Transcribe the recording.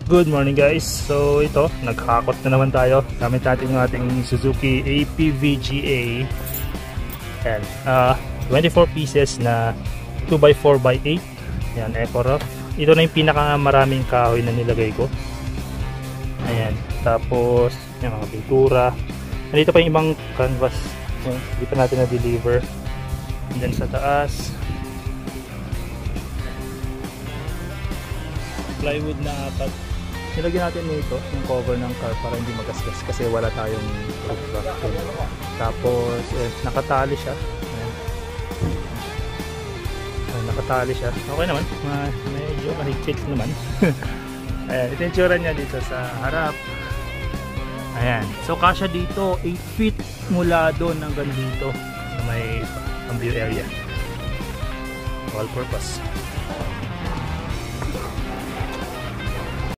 Good morning guys. So ito, naghakot na naman tayo. Gamit natin yung ating Suzuki APVGA. Ayan, 24 pieces na 2x4x8. Ayan, Eco Rough. Ito na yung pinakamaraming kahoy na nilagay ko. Ayan, tapos yung mga pintura. Nandito pa yung ibang canvas. Ayan, hindi pa natin na-deliver. And then sa taas, plywood na apat. Nilagyan natin nito yung cover ng car para hindi magasgas kasi wala tayong roof rack. Tapos nakatali siya. Ayan. Nakatali siya. Okay naman. Medyo mahigpit naman. Ayan, ito yung tsura niya dito sa harap. Ayan. So kasya dito 8 feet mula doon hanggang dito na may view area. All purpose.